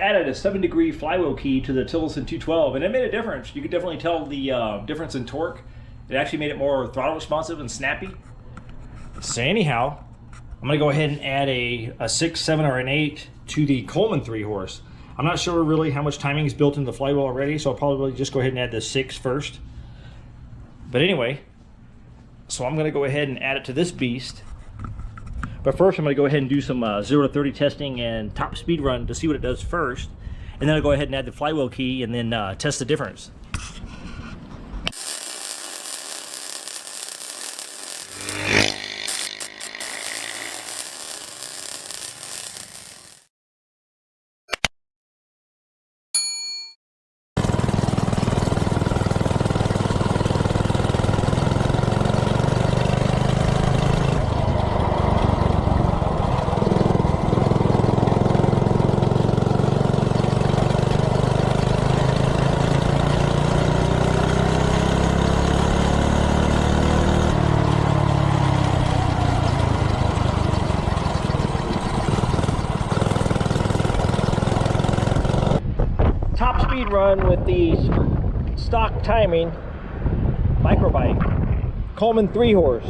added a 7-degree flywheel key to the Tillerson 212, and it made a difference. You could definitely tell the difference in torque. It actually made it more throttle responsive and snappy. So anyhow, I'm gonna go ahead and add a 6, 7, or an 8 to the Coleman 3-horse. I'm not sure really how much timing is built into the flywheel already, so I'll probably just go ahead and add the 6 first. But anyway, so I'm gonna go ahead and add it to this beast. But first, I'm going to go ahead and do some 0 to 30 testing and top speed run to see what it does first. And then I'll go ahead and add the flywheel key and then test the difference. Top speed run with the stock timing microbike Coleman 3-horse.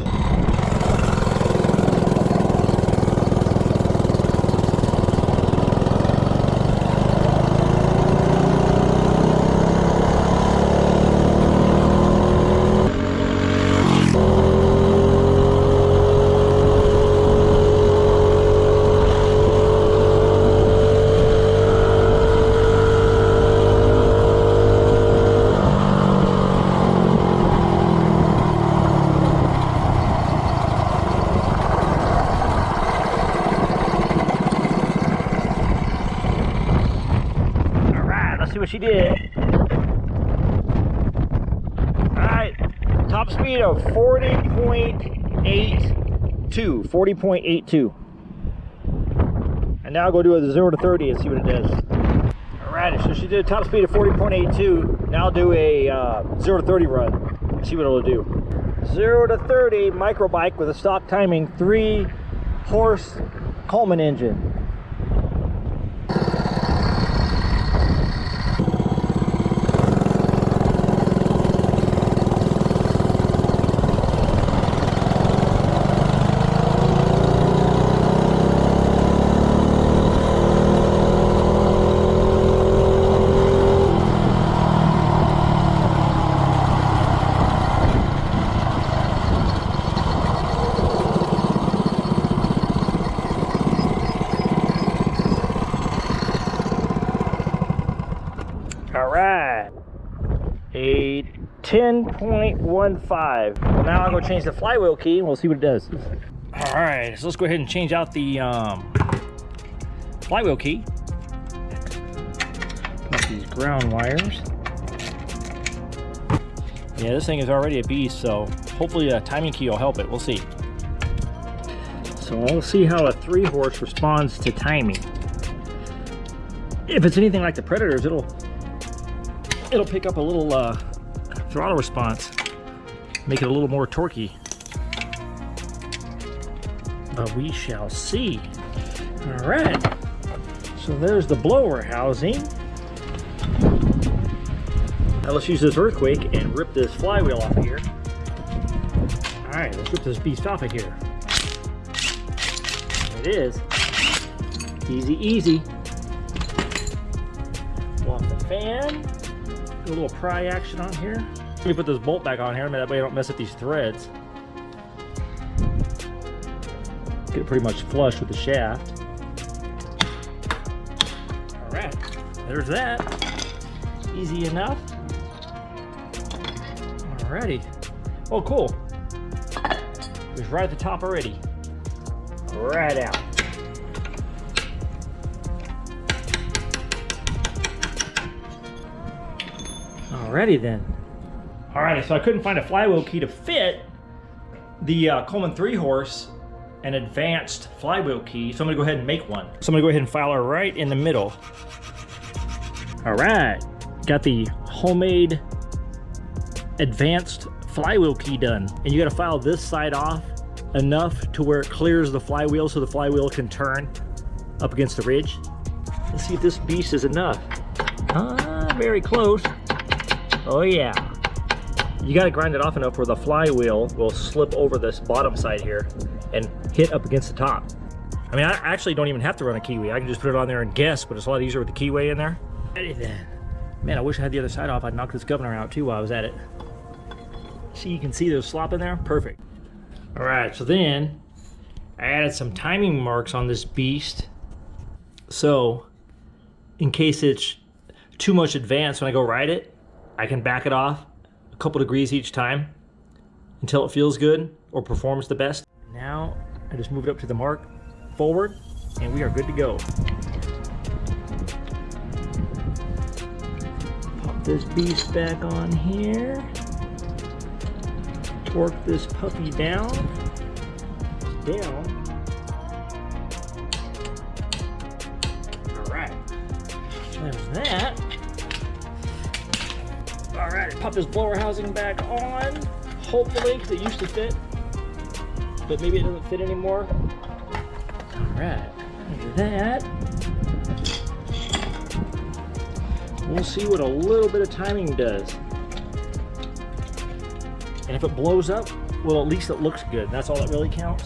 See what she did. Alright, top speed of 40.82. And now I'll go do a 0 to 30 and see what it does. Alright, so she did a top speed of 40.82. Now I'll do a 0 to 30 run and see what it'll do. 0 to 30 microbike with a stock timing 3-horse Coleman engine. All right, a 10.15. Well, now I'll go change the flywheel key and we'll see what it does. All right, so let's go ahead and change out the flywheel key. Got these ground wires. Yeah, this thing is already a beast, so hopefully a timing key will help it. We'll see. So we'll see how a 3-horse responds to timing. If it's anything like the Predators, it'll pick up a little throttle response, make it a little more torquey. But we shall see. All right, so there's the blower housing. Now let's use this earthquake and rip this flywheel off of here. All right, let's rip this beast off of here. There it is. Easy, easy. Pull off the fan. Do a little pry action on here. Let me put this bolt back on here, that way I don't mess up these threads. Get it pretty much flush with the shaft. All right, there's that. Easy enough. Alrighty. Oh, cool. It was right at the top already. Right out. Alrighty then. Alrighty, so I couldn't find a flywheel key to fit the Coleman 3-horse an advanced flywheel key, so I'm gonna go ahead and make one. So I'm gonna go ahead and file her right in the middle. Alright, got the homemade advanced flywheel key done. And you gotta file this side off enough to where it clears the flywheel so the flywheel can turn up against the ridge. Let's see if this beast is enough. Very close. Oh yeah. You gotta grind it off enough where the flywheel will slip over this bottom side here and hit up against the top. I mean, I actually don't even have to run a keyway. I can just put it on there and guess, but it's a lot easier with the keyway in there. Ready then. Man, I wish I had the other side off. I'd knock this governor out too while I was at it. See, you can see there's slop in there? Perfect. All right, so then I added some timing marks on this beast. So in case it's too much advanced when I go ride it, I can back it off a couple degrees each time until it feels good or performs the best. Now I just move it up to the mark forward and we are good to go. Pop this beast back on here. Torque this puppy down. All right, there's that. All right, pop this blower housing back on. Hopefully, because it used to fit, but maybe it doesn't fit anymore. All right, after that, we'll see what a little bit of timing does. And if it blows up, well, at least it looks good. That's all that really counts.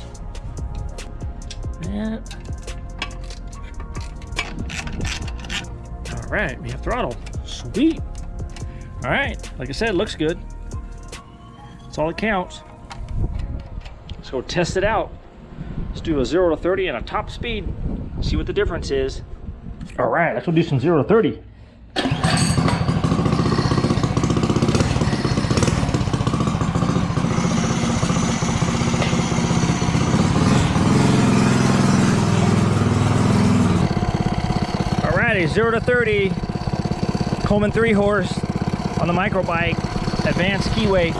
That. All right, we have throttle. Sweet. All right, like I said, it looks good. That's all that counts. Let's go test it out. Let's do a 0 to 30 and a top speed. See what the difference is. All right, let's go do some 0 to 30. Alrighty, 0 to 30. Coleman 3-horse on the micro bike, advanced keyway.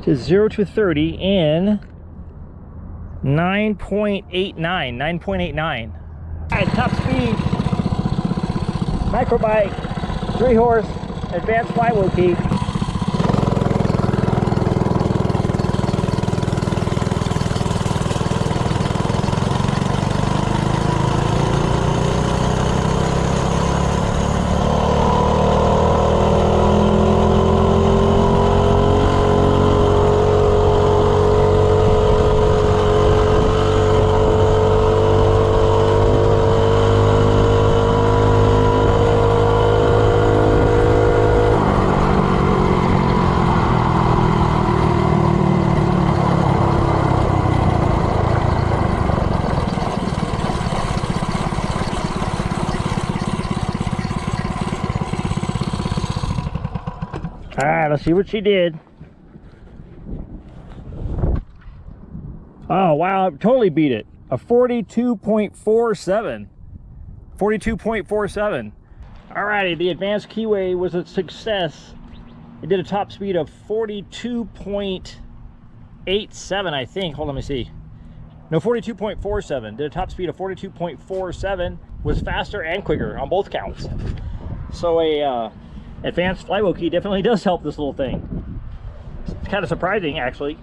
To 0 to 30 in 9.89. All right, top speed, micro bike, 3-horse, advanced flywheel key. All right, let's see what she did. Oh, wow, totally beat it. A 42.47. 42.47. All righty, the advanced keyway was a success. It did a top speed of 42.87, I think. Hold on, let me see. No, 42.47. Did a top speed of 42.47. Was faster and quicker on both counts. So advanced flywheel key definitely does help this little thing. It's kind of surprising, actually.